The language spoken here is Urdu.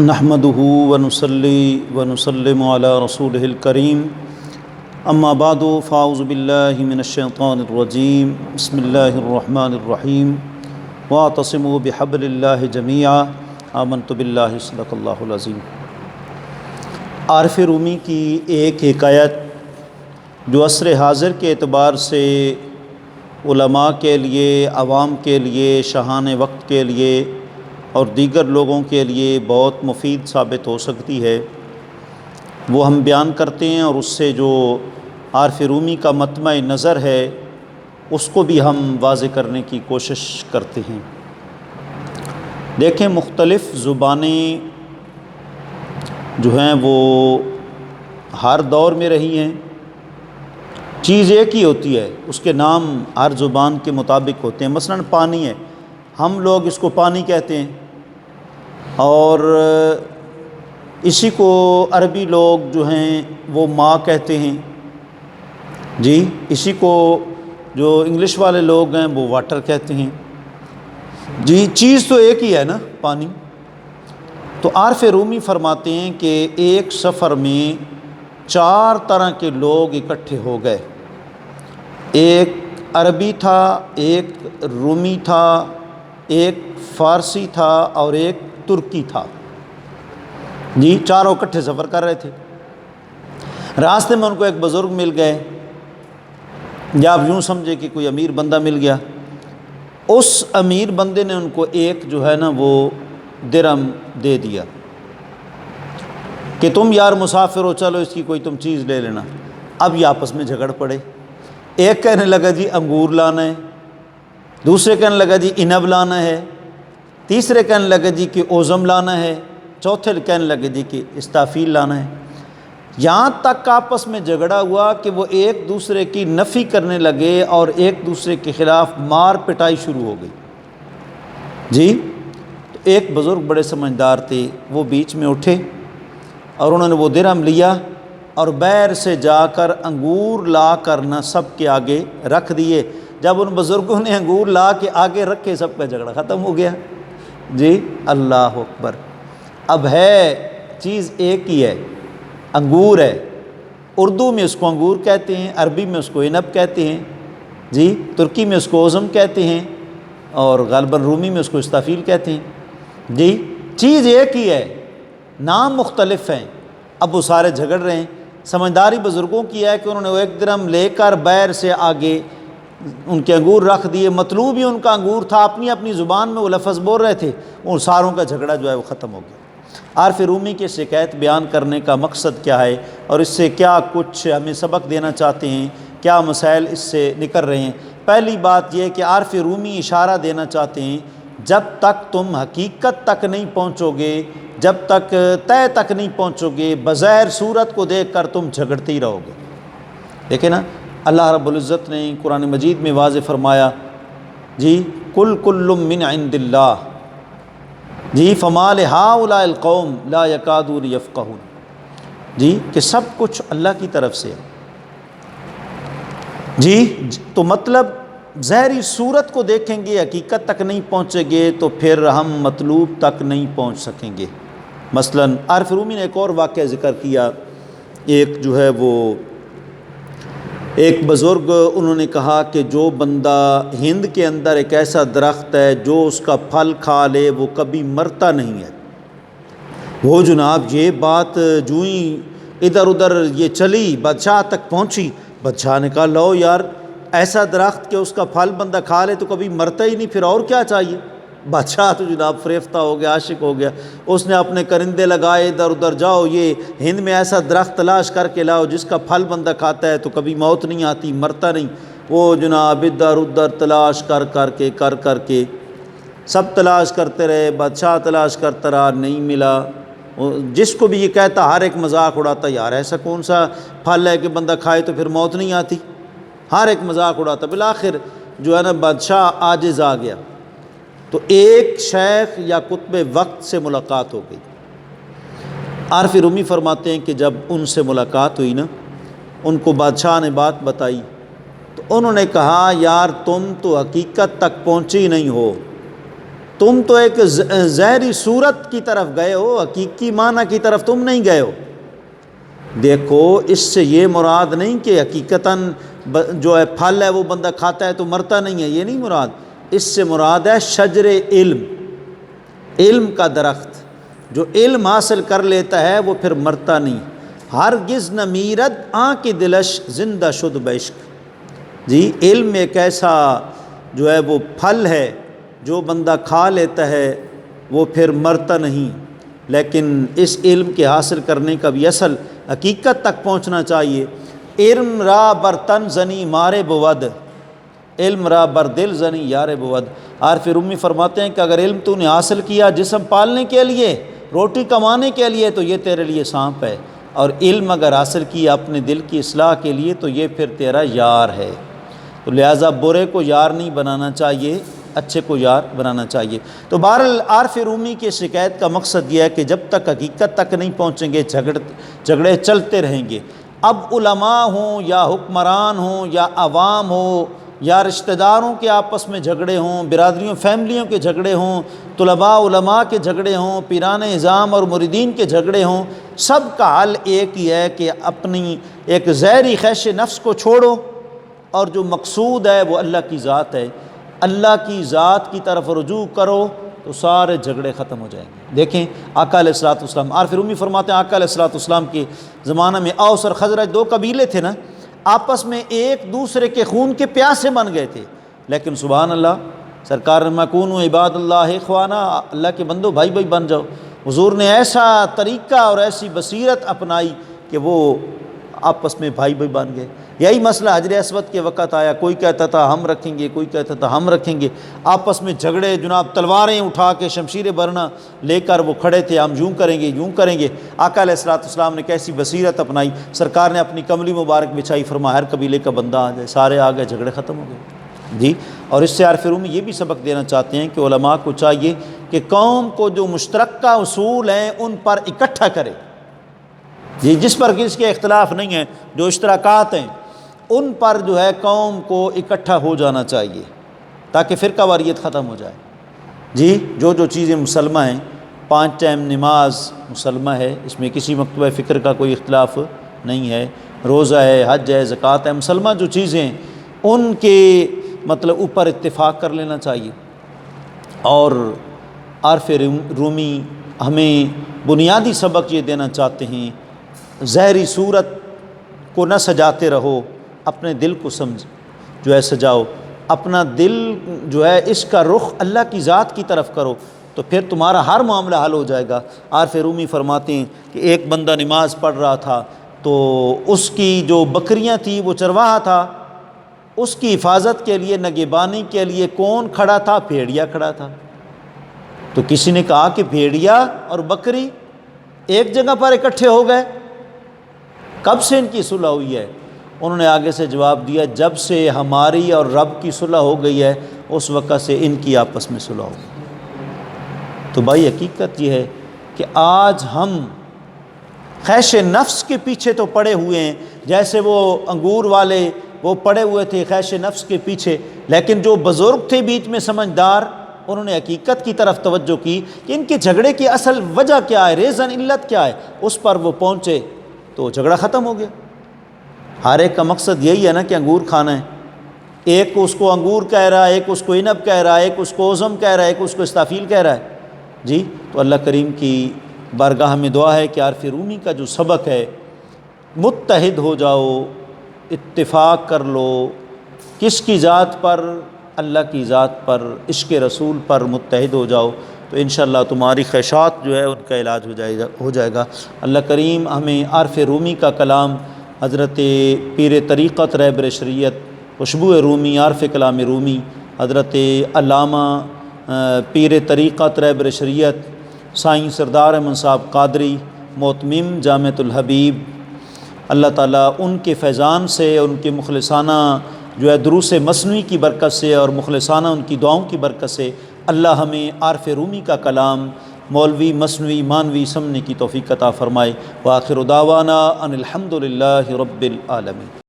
نحمدہ ونصلی ونسلم علی رسولہ الکریم اما بعد فاعوذ باللہ من الشیطان الرجیم بسم اللہ الرحمن الرحیم واعتصموا بحبل اللہ جمیعا آمنت باللہ صدق اللہ العظیم۔ عارف رومی کی ایک حکایت جو عصر حاضر کے اعتبار سے علماء کے لیے، عوام کے لیے، شاہان وقت کے لیے اور دیگر لوگوں کے لیے بہت مفید ثابت ہو سکتی ہے، وہ ہم بیان کرتے ہیں، اور اس سے جو عارف رومی کا مطمع نظر ہے اس کو بھی ہم واضح کرنے کی کوشش کرتے ہیں۔ دیکھیں، مختلف زبانیں جو ہیں وہ ہر دور میں رہی ہیں، چیز ایک ہی ہوتی ہے، اس کے نام ہر زبان کے مطابق ہوتے ہیں۔ مثلاً پانی ہے، ہم لوگ اس کو پانی کہتے ہیں، اور اسی کو عربی لوگ جو ہیں وہ ماں کہتے ہیں، جی اسی کو جو انگلش والے لوگ ہیں وہ واٹر کہتے ہیں۔ جی چیز تو ایک ہی ہے نا، پانی۔ تو عارف رومی فرماتے ہیں کہ ایک سفر میں 4 طرح کے لوگ اکٹھے ہو گئے، ایک عربی تھا، ایک رومی تھا، ایک فارسی تھا اور ایک ترکی تھا۔ جی چاروں اکٹھے سفر کر رہے تھے۔ راستے میں ان کو ایک بزرگ مل گئے، یا آپ یوں سمجھے کہ کوئی امیر بندہ مل گیا۔ اس امیر بندے نے ان کو ایک جو ہے نا وہ درہم دے دیا کہ تم یار مسافر ہو، چلو اس کی کوئی تم چیز لے لینا۔ اب یہ آپس میں جھگڑ پڑے، ایک کہنے لگا جی انگور لانا ہے، دوسرے کہنے لگا جی انب لانا ہے، تیسرے کہنے لگا جی کہ اوزم لانا ہے، چوتھے کہنے لگے جی کہ استافیل لانا ہے۔ یہاں تک آپس میں جھگڑا ہوا کہ وہ ایک دوسرے کی نفی کرنے لگے اور ایک دوسرے کے خلاف مار پٹائی شروع ہو گئی۔ جی تو ایک بزرگ بڑے سمجھدار تھے، وہ بیچ میں اٹھے اور انہوں نے وہ درہم لیا اور بیر سے جا کر انگور لا کر نہ سب کے آگے رکھ دیے۔ جب ان بزرگوں نے انگور لا کے آگے رکھے، سب کا جھگڑا ختم ہو گیا۔ جی اللہ اکبر۔ اب ہے چیز ایک ہی ہے، انگور ہے، اردو میں اس کو انگور کہتے ہیں، عربی میں اس کو انب کہتے ہیں، جی ترکی میں اس کو اوزم کہتے ہیں، اور غالباً رومی میں اس کو استافیل کہتے ہیں۔ جی چیز ایک ہی ہے، نام مختلف ہیں۔ اب وہ سارے جھگڑ رہے ہیں۔ سمجھداری بزرگوں کی ہے کہ انہوں نے وہ ایک درہم لے کر بیر سے آگے ان کے انگور رکھ دیے، مطلوب ہی ان کا انگور تھا، اپنی اپنی زبان میں وہ لفظ بول رہے تھے، ان ساروں کا جھگڑا جو ہے وہ ختم ہو گیا۔ عارف رومی کے شکایت بیان کرنے کا مقصد کیا ہے، اور اس سے کیا کچھ ہمیں سبق دینا چاہتے ہیں، کیا مسائل اس سے نکل رہے ہیں؟ پہلی بات یہ کہ عارف رومی اشارہ دینا چاہتے ہیں، جب تک تم حقیقت تک نہیں پہنچو گے، جب تک طے تک نہیں پہنچو گے، بظاہر صورت کو دیکھ کر تم جھگڑتے ہی رہو گے۔ دیکھیں نا، اللہ رب العزت نے قرآن مجید میں واضح فرمایا، جی کل من عند اللہ، جی فما لہؤلاء القوم لا یکادون یفقہون، جی کہ سب کچھ اللہ کی طرف سے ہے۔ جی تو مطلب ظاہری صورت کو دیکھیں گے، حقیقت تک نہیں پہنچیں گے تو پھر ہم مطلوب تک نہیں پہنچ سکیں گے۔ مثلاً عارف رومی نے ایک اور واقعہ ذکر کیا، ایک جو ہے وہ ایک بزرگ، انہوں نے کہا کہ جو بندہ ہند کے اندر ایک ایسا درخت ہے جو اس کا پھل کھا لے وہ کبھی مرتا نہیں ہے۔ وہ جناب یہ بات جو ہی ادھر ادھر یہ چلی، بادشاہ تک پہنچی، بادشاہ نے کہا لو یار، ایسا درخت کہ اس کا پھل بندہ کھا لے تو کبھی مرتا ہی نہیں، پھر اور کیا چاہیے؟ بادشاہ تو جناب فریفتہ ہو گیا، عاشق ہو گیا۔ اس نے اپنے کرندے لگائے، ادھر ادھر جاؤ، یہ ہند میں ایسا درخت تلاش کر کے لاؤ جس کا پھل بندہ کھاتا ہے تو کبھی موت نہیں آتی، مرتا نہیں۔ وہ جناب ادھر ادھر تلاش کر کے سب تلاش کرتے رہے، بادشاہ تلاش کرتا رہا، نہیں ملا۔ جس کو بھی یہ کہتا، ہر ایک مذاق اڑاتا، یار ایسا کون سا پھل ہے کہ بندہ کھائے تو پھر موت نہیں آتی، ہر ایک مذاق اڑاتا۔ بالآخر جو ہے نا بادشاہ عاجز آ گیا، تو ایک شیخ یا قطب وقت سے ملاقات ہو گئی۔ عارف رومی فرماتے ہیں کہ جب ان سے ملاقات ہوئی نا، ان کو بادشاہ نے بات بتائی تو انہوں نے کہا یار تم تو حقیقت تک پہنچے ہی نہیں ہو، تم تو ایک ظاہری صورت کی طرف گئے ہو، حقیقی معنی کی طرف تم نہیں گئے ہو۔ دیکھو اس سے یہ مراد نہیں کہ حقیقتاً جو ہے پھل ہے وہ بندہ کھاتا ہے تو مرتا نہیں ہے، یہ نہیں مراد۔ اس سے مراد ہے شجر علم، علم کا درخت جو علم حاصل کر لیتا ہے وہ پھر مرتا نہیں۔ ہرگز نہ میرد آنکھ دلش زندہ شد بعشق۔ جی علم ایک ایسا جو ہے وہ پھل ہے جو بندہ کھا لیتا ہے وہ پھر مرتا نہیں، لیکن اس علم کے حاصل کرنے کا بھی اصل حقیقت تک پہنچنا چاہیے۔ علم را بر تن زنی مارے بود، علم را بر دل زنی یار بود۔ عارف رومی فرماتے ہیں کہ اگر علم تو نے حاصل کیا جسم پالنے کے لیے، روٹی کمانے کے لیے، تو یہ تیرے لیے سانپ ہے، اور علم اگر حاصل کیا اپنے دل کی اصلاح کے لیے تو یہ پھر تیرا یار ہے۔ تو لہٰذا برے کو یار نہیں بنانا چاہیے، اچھے کو یار بنانا چاہیے۔ تو بہرحال عارف رومی کی شکایت کا مقصد یہ ہے کہ جب تک حقیقت تک نہیں پہنچیں گے جھگڑے چلتے رہیں گے۔ اب علماء ہوں یا حکمران ہوں یا عوام ہو یا رشتہ داروں کے آپس میں جھگڑے ہوں، برادریوں فیملیوں کے جھگڑے ہوں، طلباء علماء کے جھگڑے ہوں، پیران نظام اور مریدین کے جھگڑے ہوں، سب کا حل ایک ہی ہے کہ اپنی ایک ظاہری خواہش نفس کو چھوڑو، اور جو مقصود ہے وہ اللہ کی ذات ہے، اللہ کی ذات کی طرف رجوع کرو تو سارے جھگڑے ختم ہو جائیں گے۔ دیکھیں آقا علیہ الصلوۃ والسلام، عارف رومی فرماتے ہیں آقا علیہ الصلوۃ والسلام کے زمانہ میں اوس اور خزرج دو قبیلے تھے نا، آپس میں ایک دوسرے کے خون کے پیاسے بن گئے تھے، لیکن سبحان اللہ سرکار نے کونوا عباد اللہ اخوانا، اللہ کے بندو بھائی بھائی بن جاؤ۔ حضور نے ایسا طریقہ اور ایسی بصیرت اپنائی کہ وہ آپس میں بھائی بھائی بن گئے۔ یہی مسئلہ حجر اسود کے وقت آیا، کوئی کہتا تھا ہم رکھیں گے، کوئی کہتا تھا ہم رکھیں گے، آپس میں جھگڑے، جناب تلواریں اٹھا کے شمشیر برنا لے کر وہ کھڑے تھے، ہم یوں کریں گے یوں کریں گے۔ آقا علیہ الصلوۃ والسلام نے کیسی بصیرت اپنائی، سرکار نے اپنی کملی مبارک بچھائی، فرمایا ہر قبیلے کا بندہ آ جائے، سارے آ گئے، جھگڑے ختم ہو گئے جی۔ اور اس سے عارف رومی یہ بھی سبق دینا چاہتے ہیں کہ علماء کو چاہیے کہ قوم کو جو مشترکہ اصول ہیں ان پر اکٹھا کرے جی، جس پر کسی کے اختلاف نہیں ہیں، جو اشتراکات ہیں ان پر جو ہے قوم کو اکٹھا ہو جانا چاہیے تاکہ فرقہ واریت ختم ہو جائے جی۔ جو جو چیزیں مسلمہ ہیں، 5 ٹائم نماز مسلمہ ہے، اس میں کسی مکتبہ فکر کا کوئی اختلاف نہیں ہے، روزہ ہے، حج ہے، زکوٰۃ ہے، مسلمہ جو چیزیں ہیں ان کے مطلب اوپر اتفاق کر لینا چاہیے۔ اور عارف رومی ہمیں بنیادی سبق یہ دینا چاہتے ہیں، ظاہری صورت کو نہ سجاتے رہو، اپنے دل کو جو ہے سجاؤ، اپنا دل جو ہے اس کا رخ اللہ کی ذات کی طرف کرو، تو پھر تمہارا ہر معاملہ حل ہو جائے گا۔ عارف رومی فرماتے ہیں کہ ایک بندہ نماز پڑھ رہا تھا تو اس کی جو بکریاں تھیں وہ چرواہا تھا، اس کی حفاظت کے لیے، نگہبانی کے لیے کون کھڑا تھا؟ بھیڑیا کھڑا تھا۔ تو کسی نے کہا کہ بھیڑیا اور بکری ایک جگہ پر اکٹھے ہو گئے، کب سے ان کی صلح ہوئی ہے؟ انہوں نے آگے سے جواب دیا، جب سے ہماری اور رب کی صلح ہو گئی ہے اس وقت سے ان کی آپس میں صلح ہو گئی۔ تو بھائی حقیقت یہ ہے کہ آج ہم خواہش نفس کے پیچھے تو پڑے ہوئے ہیں، جیسے وہ انگور والے وہ پڑے ہوئے تھے خواہش نفس کے پیچھے، لیکن جو بزرگ تھے بیچ میں سمجھدار، انہوں نے حقیقت کی طرف توجہ کی کہ ان کے جھگڑے کی اصل وجہ کیا ہے، ریزن علت کیا ہے، اس پر وہ پہنچے تو جھگڑا ختم ہو گیا۔ ہر ایک کا مقصد یہی ہے نا کہ انگور کھانا ہے، ایک اس کو انگور کہہ رہا ہے، ایک اس کو عنب کہہ رہا ہے، ایک اس کو اوزم کہہ رہا ہے، ایک اس کو استافیل کہہ رہا ہے جی۔ تو اللہ کریم کی بارگاہ میں دعا ہے کہ عارف رومی کا جو سبق ہے، متحد ہو جاؤ، اتفاق کر لو، کس کی ذات پر؟ اللہ کی ذات پر، عشق رسول پر متحد ہو جاؤ، تو انشاءاللہ تمہاری خواہشات جو ہے ان کا علاج ہو جائے گا۔ اللہ کریم ہمیں عارف رومی کا کلام، حضرت پیر طریقت رہبر شریعت خوشبو رومی، عارف کلام رومی، حضرت علامہ پیر طریقت رہبر شریعت سائیں سردار احمد صاحب قادری محتمم جامعۃ الحبیب، اللہ تعالیٰ ان کے فیضان سے، ان کے مخلصانہ جو ہے دروس مصنوعی کی برکت سے اور مخلصانہ ان کی دعاؤں کی برکت سے اللہ ہمیں عارف رومی کا کلام مولوی مصنوعی مانوی سمجھنے کی توفیق عطا فرمائے۔ وآخر دعوانا ان الحمد للہ رب العالمین۔